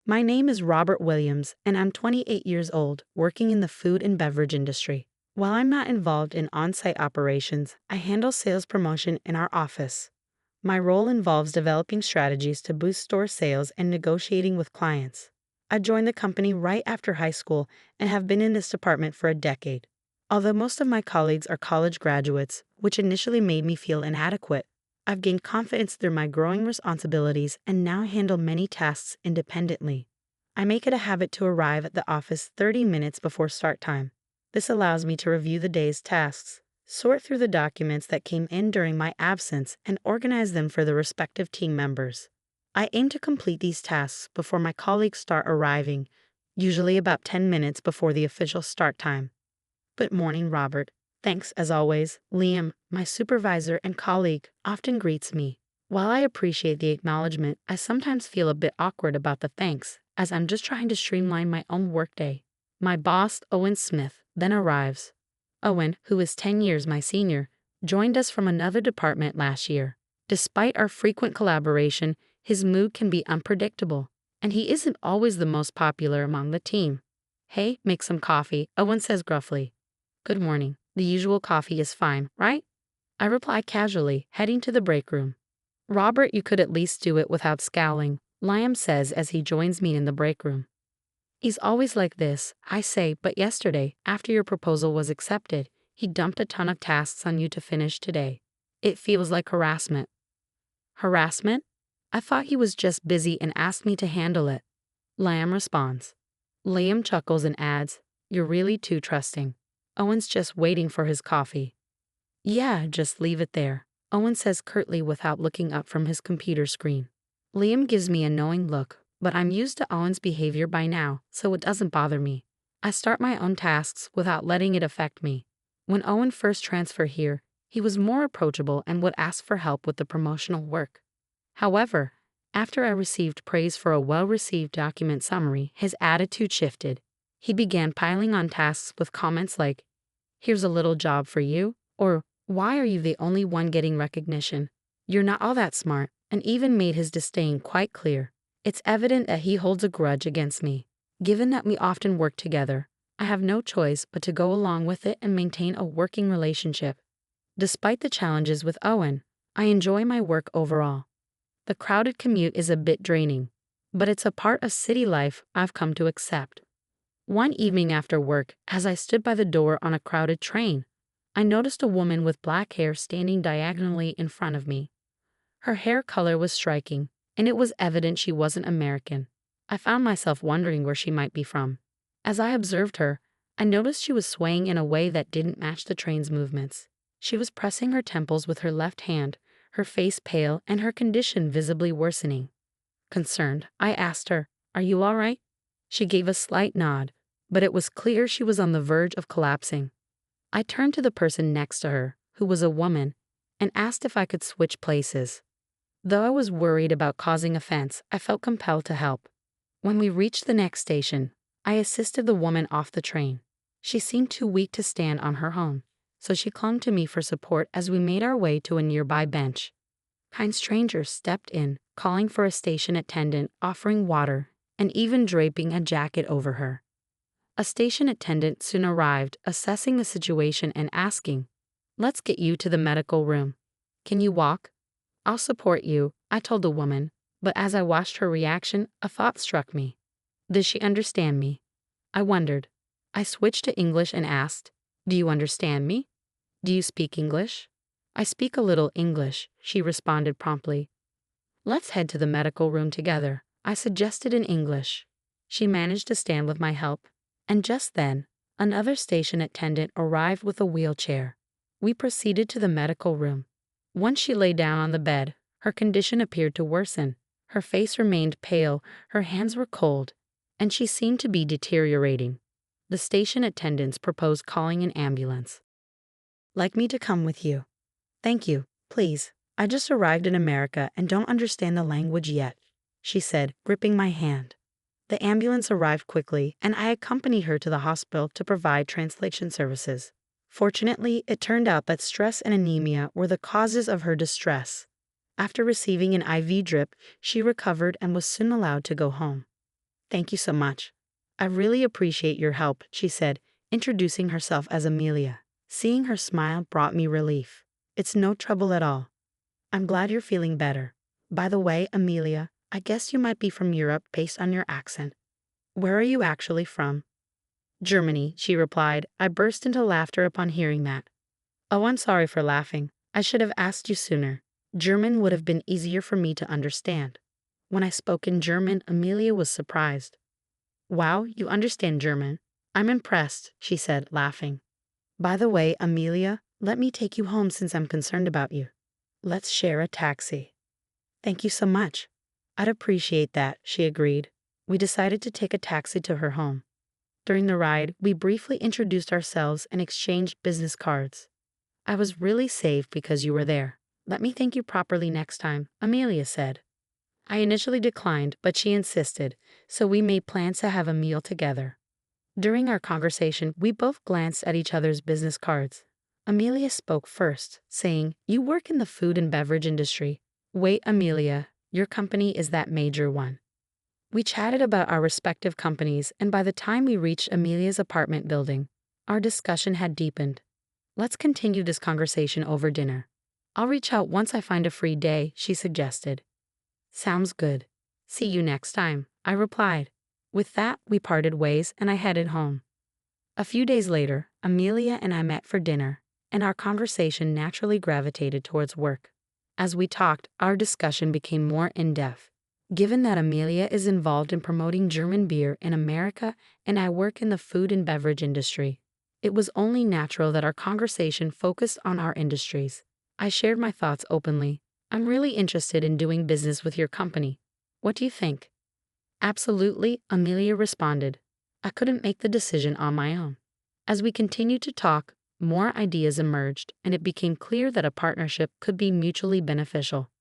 My name is Robert Williams, and I'm 28 years old, working in the food and beverage industry. While I'm not involved in on-site operations, I handle sales promotion in our office. My role involves developing strategies to boost store sales and negotiating with clients. I joined the company right after high school and have been in this department for a decade. Although most of my colleagues are college graduates, which initially made me feel inadequate, I've gained confidence through my growing responsibilities and now handle many tasks independently. I make it a habit to arrive at the office 30 minutes before start time. This allows me to review the day's tasks, sort through the documents that came in during my absence, and organize them for the respective team members. I aim to complete these tasks before my colleagues start arriving, usually about 10 minutes before the official start time. Good morning, Robert. Thanks, as always. Liam, my supervisor and colleague, often greets me. While I appreciate the acknowledgement, I sometimes feel a bit awkward about the thanks, as I'm just trying to streamline my own workday. My boss, Owen Smith, then arrives. Owen, who is 10 years my senior, joined us from another department last year. Despite our frequent collaboration, his mood can be unpredictable, and he isn't always the most popular among the team. Hey, make some coffee, Owen says gruffly. Good morning. The usual coffee is fine, right? I reply casually, heading to the break room. Robert, you could at least do it without scowling, Liam says as he joins me in the break room. He's always like this, I say, but yesterday, after your proposal was accepted, he dumped a ton of tasks on you to finish today. It feels like harassment. Harassment? I thought he was just busy and asked me to handle it. Liam responds. Liam chuckles and adds, You're really too trusting. Owen's just waiting for his coffee. Yeah, just leave it there, Owen says curtly without looking up from his computer screen. Liam gives me a knowing look, but I'm used to Owen's behavior by now, so it doesn't bother me. I start my own tasks without letting it affect me. When Owen first transferred here, he was more approachable and would ask for help with the promotional work. However, after I received praise for a well-received document summary, his attitude shifted. He began piling on tasks with comments like, Here's a little job for you, or Why are you the only one getting recognition? You're not all that smart, and even made his disdain quite clear. It's evident that he holds a grudge against me. Given that we often work together, I have no choice but to go along with it and maintain a working relationship. Despite the challenges with Owen, I enjoy my work overall. The crowded commute is a bit draining, but it's a part of city life I've come to accept. One evening after work, as I stood by the door on a crowded train, I noticed a woman with black hair standing diagonally in front of me. Her hair color was striking, and it was evident she wasn't American. I found myself wondering where she might be from. As I observed her, I noticed she was swaying in a way that didn't match the train's movements. She was pressing her temples with her left hand, her face pale and her condition visibly worsening. Concerned, I asked her, Are you all right? She gave a slight nod, but it was clear she was on the verge of collapsing. I turned to the person next to her, who was a woman, and asked if I could switch places. Though I was worried about causing offense, I felt compelled to help. When we reached the next station, I assisted the woman off the train. She seemed too weak to stand on her own, so she clung to me for support as we made our way to a nearby bench. Kind strangers stepped in, calling for a station attendant, offering water, and even draping a jacket over her. A station attendant soon arrived, assessing the situation and asking, Let's get you to the medical room. Can you walk? I'll support you, I told the woman, but as I watched her reaction, a thought struck me. Does she understand me? I wondered. I switched to English and asked, Do you understand me? Do you speak English? I speak a little English, she responded promptly. Let's head to the medical room together, I suggested in English. She managed to stand with my help, and just then, another station attendant arrived with a wheelchair. We proceeded to the medical room. Once she lay down on the bed, her condition appeared to worsen. Her face remained pale, her hands were cold, and she seemed to be deteriorating. The station attendants proposed calling an ambulance. Like me to come with you? Thank you, please. I just arrived in America and don't understand the language yet, she said, gripping my hand. The ambulance arrived quickly, and I accompanied her to the hospital to provide translation services. Fortunately, it turned out that stress and anemia were the causes of her distress. After receiving an IV drip, she recovered and was soon allowed to go home. Thank you so much. I really appreciate your help, she said, introducing herself as Amelia. Seeing her smile brought me relief. It's no trouble at all. I'm glad you're feeling better. By the way, Amelia, I guess you might be from Europe based on your accent. Where are you actually from? Germany, she replied. I burst into laughter upon hearing that. Oh, I'm sorry for laughing. I should have asked you sooner. German would have been easier for me to understand. When I spoke in German, Amelia was surprised. Wow, you understand German. I'm impressed, she said, laughing. By the way, Amelia, let me take you home since I'm concerned about you. Let's share a taxi. Thank you so much. I'd appreciate that, she agreed. We decided to take a taxi to her home. During the ride, we briefly introduced ourselves and exchanged business cards. I was really saved because you were there. Let me thank you properly next time, Amelia said. I initially declined, but she insisted, so we made plans to have a meal together. During our conversation, we both glanced at each other's business cards. Amelia spoke first, saying, You work in the food and beverage industry. Wait, Amelia, your company is that major one. We chatted about our respective companies, and by the time we reached Amelia's apartment building, our discussion had deepened. Let's continue this conversation over dinner. I'll reach out once I find a free day, she suggested. Sounds good. See you next time, I replied. With that, we parted ways and I headed home. A few days later, Amelia and I met for dinner, and our conversation naturally gravitated towards work. As we talked, our discussion became more in-depth. Given that Amelia is involved in promoting German beer in America and I work in the food and beverage industry, it was only natural that our conversation focused on our industries. I shared my thoughts openly. I'm really interested in doing business with your company. What do you think? Absolutely, Amelia responded. I couldn't make the decision on my own. As we continued to talk, more ideas emerged, and it became clear that a partnership could be mutually beneficial.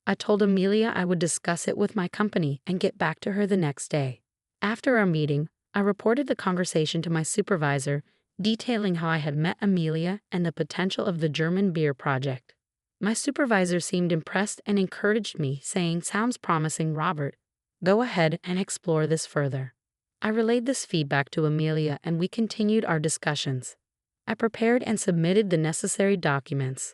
I told Amelia I would discuss it with my company and get back to her the next day. After our meeting, I reported the conversation to my supervisor, detailing how I had met Amelia and the potential of the German beer project. My supervisor seemed impressed and encouraged me, saying, Sounds promising, Robert. Go ahead and explore this further. I relayed this feedback to Amelia and we continued our discussions. I prepared and submitted the necessary documents.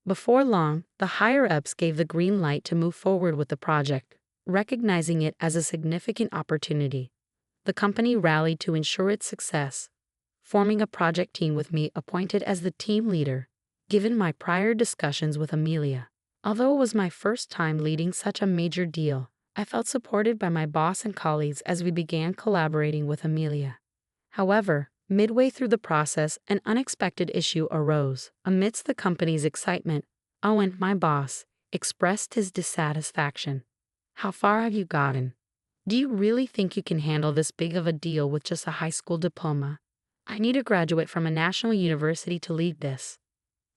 Before long, the higher-ups gave the green light to move forward with the project, recognizing it as a significant opportunity. The company rallied to ensure its success, forming a project team with me appointed as the team leader, given my prior discussions with Amelia. Although it was my first time leading such a major deal, I felt supported by my boss and colleagues as we began collaborating with Amelia. However, midway through the process, an unexpected issue arose. Amidst the company's excitement, Owen, my boss, expressed his dissatisfaction. How far have you gotten? Do you really think you can handle this big of a deal with just a high school diploma? I need a graduate from a national university to lead this.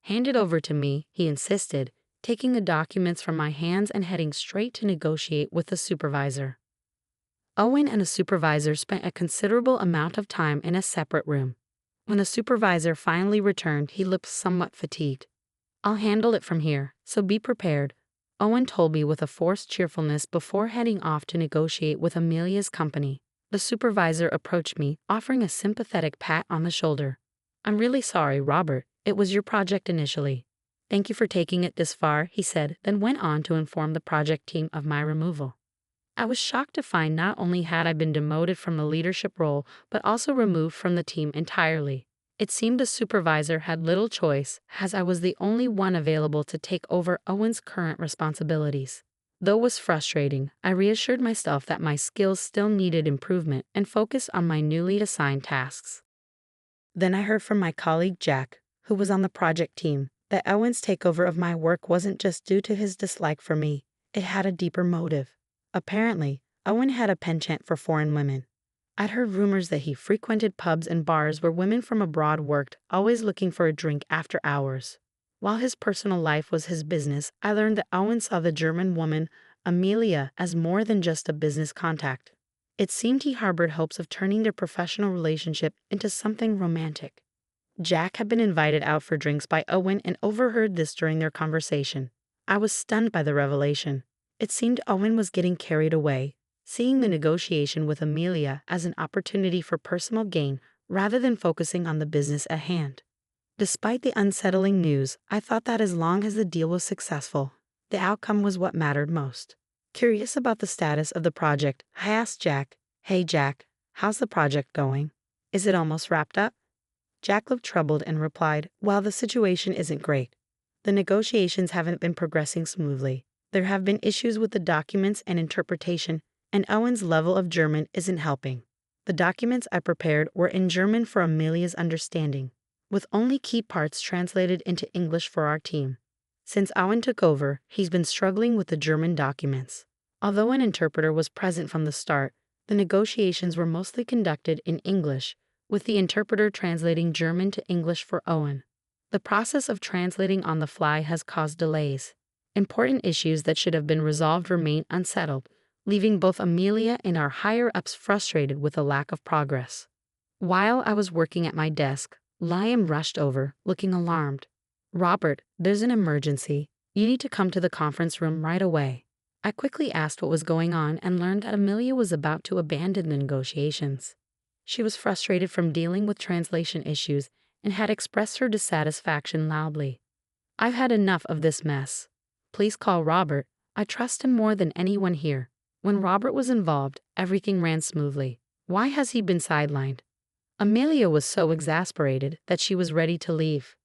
Hand it over to me, he insisted, taking the documents from my hands and heading straight to negotiate with the supervisor. Owen and the supervisor spent a considerable amount of time in a separate room. When the supervisor finally returned, he looked somewhat fatigued. I'll handle it from here, so be prepared, Owen told me with a forced cheerfulness before heading off to negotiate with Amelia's company. The supervisor approached me, offering a sympathetic pat on the shoulder. I'm really sorry, Robert. It was your project initially. Thank you for taking it this far, he said, then went on to inform the project team of my removal. I was shocked to find not only had I been demoted from the leadership role, but also removed from the team entirely. It seemed the supervisor had little choice, as I was the only one available to take over Owen's current responsibilities. Though it was frustrating, I reassured myself that my skills still needed improvement and focused on my newly assigned tasks. Then I heard from my colleague Jack, who was on the project team, that Owen's takeover of my work wasn't just due to his dislike for me. It had a deeper motive. Apparently, Owen had a penchant for foreign women. I'd heard rumors that he frequented pubs and bars where women from abroad worked, always looking for a drink after hours. While his personal life was his business, I learned that Owen saw the German woman, Amelia, as more than just a business contact. It seemed he harbored hopes of turning their professional relationship into something romantic. Jack had been invited out for drinks by Owen and overheard this during their conversation. I was stunned by the revelation. It seemed Owen was getting carried away, seeing the negotiation with Amelia as an opportunity for personal gain rather than focusing on the business at hand. Despite the unsettling news, I thought that as long as the deal was successful, the outcome was what mattered most. Curious about the status of the project, I asked Jack, "Hey Jack, how's the project going? Is it almost wrapped up?" Jack looked troubled and replied, "Well, the situation isn't great. The negotiations haven't been progressing smoothly. There have been issues with the documents and interpretation, and Owen's level of German isn't helping. The documents I prepared were in German for Amelia's understanding, with only key parts translated into English for our team. Since Owen took over, he's been struggling with the German documents. Although an interpreter was present from the start, the negotiations were mostly conducted in English, with the interpreter translating German to English for Owen. The process of translating on the fly has caused delays. Important issues that should have been resolved remain unsettled, leaving both Amelia and our higher-ups frustrated with the lack of progress." While I was working at my desk, Liam rushed over, looking alarmed. "Robert, there's an emergency. You need to come to the conference room right away." I quickly asked what was going on and learned that Amelia was about to abandon the negotiations. She was frustrated from dealing with translation issues and had expressed her dissatisfaction loudly. "I've had enough of this mess. Please call Robert. I trust him more than anyone here." When Robert was involved, everything ran smoothly. Why has he been sidelined? Amelia was so exasperated that she was ready to leave.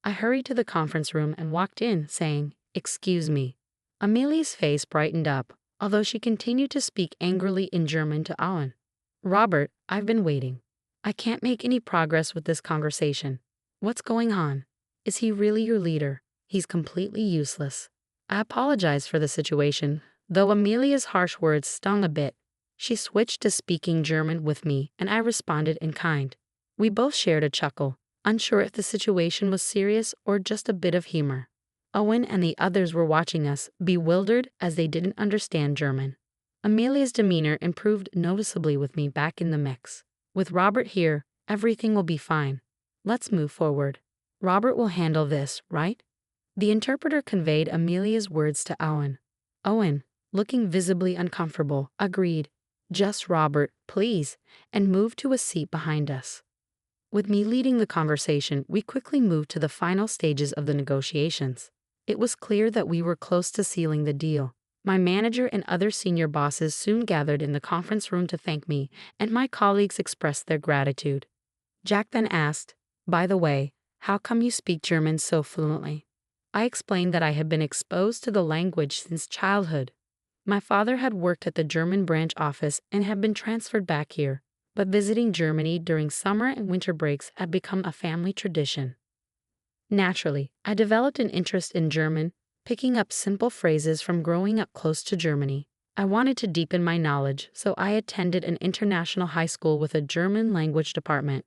I hurried to the conference room and walked in, saying, "Excuse me." Amelia's face brightened up, although she continued to speak angrily in German to Owen. "Robert, I've been waiting. I can't make any progress with this conversation. What's going on? Is he really your leader? He's completely useless." I apologized for the situation, though Amelia's harsh words stung a bit. She switched to speaking German with me, and I responded in kind. We both shared a chuckle, unsure if the situation was serious or just a bit of humor. Owen and the others were watching us, bewildered as they didn't understand German. Amelia's demeanor improved noticeably with me back in the mix. "With Robert here, everything will be fine. Let's move forward. Robert will handle this, right?" The interpreter conveyed Amelia's words to Owen. Owen, looking visibly uncomfortable, agreed, "Just Robert, please," and moved to a seat behind us. With me leading the conversation, we quickly moved to the final stages of the negotiations. It was clear that we were close to sealing the deal. My manager and other senior bosses soon gathered in the conference room to thank me, and my colleagues expressed their gratitude. Jack then asked, "By the way, how come you speak German so fluently?" I explained that I had been exposed to the language since childhood. My father had worked at the German branch office and had been transferred back here, but visiting Germany during summer and winter breaks had become a family tradition. Naturally, I developed an interest in German, picking up simple phrases from growing up close to Germany. I wanted to deepen my knowledge, so I attended an international high school with a German language department.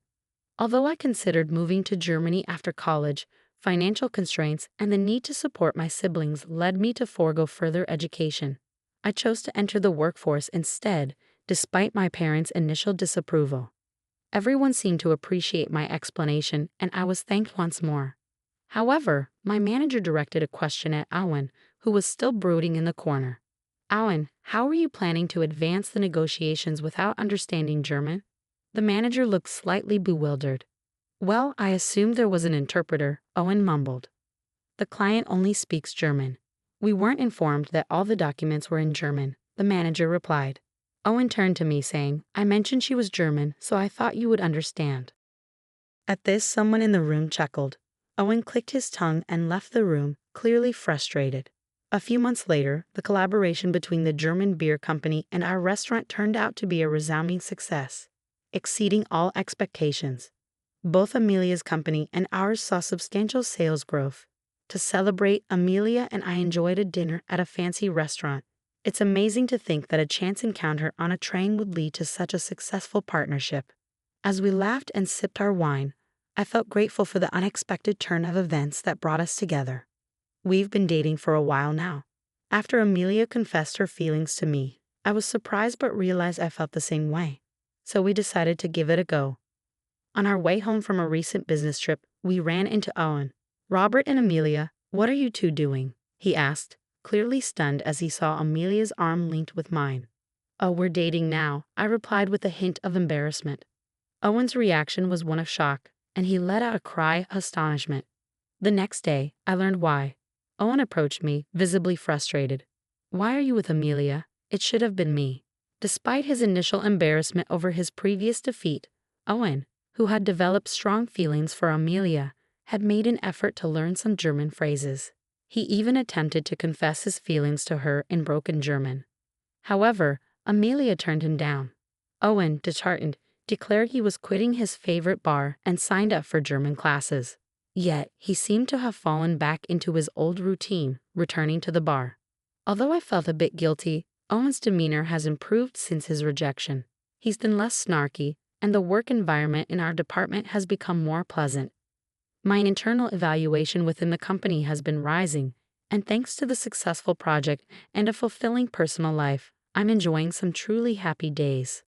Although I considered moving to Germany after college, financial constraints and the need to support my siblings led me to forego further education. I chose to enter the workforce instead, despite my parents' initial disapproval. Everyone seemed to appreciate my explanation, and I was thanked once more. However, my manager directed a question at Owen, who was still brooding in the corner. "Owen, how are you planning to advance the negotiations without understanding German?" The manager looked slightly bewildered. "Well, I assumed there was an interpreter," Owen mumbled. "The client only speaks German. We weren't informed that all the documents were in German," the manager replied. Owen turned to me saying, "I mentioned she was German, so I thought you would understand." At this, someone in the room chuckled. Owen clicked his tongue and left the room, clearly frustrated. A few months later, the collaboration between the German beer company and our restaurant turned out to be a resounding success, exceeding all expectations. Both Amelia's company and ours saw substantial sales growth. To celebrate, Amelia and I enjoyed a dinner at a fancy restaurant. It's amazing to think that a chance encounter on a train would lead to such a successful partnership. As we laughed and sipped our wine, I felt grateful for the unexpected turn of events that brought us together. We've been dating for a while now. After Amelia confessed her feelings to me, I was surprised but realized I felt the same way. So we decided to give it a go. On our way home from a recent business trip, we ran into Owen. "Robert and Amelia, what are you two doing?" he asked, clearly stunned as he saw Amelia's arm linked with mine. "Oh, we're dating now," I replied with a hint of embarrassment. Owen's reaction was one of shock, and he let out a cry of astonishment. The next day, I learned why. Owen approached me, visibly frustrated. "Why are you with Amelia? It should have been me." Despite his initial embarrassment over his previous defeat, Owen, who had developed strong feelings for Amelia, had made an effort to learn some German phrases. He even attempted to confess his feelings to her in broken German. However, Amelia turned him down. Owen, disheartened, declared he was quitting his favorite bar and signed up for German classes. Yet, he seemed to have fallen back into his old routine, returning to the bar. Although I felt a bit guilty, Owen's demeanor has improved since his rejection. He's been less snarky, and the work environment in our department has become more pleasant. My internal evaluation within the company has been rising, and thanks to the successful project and a fulfilling personal life, I'm enjoying some truly happy days.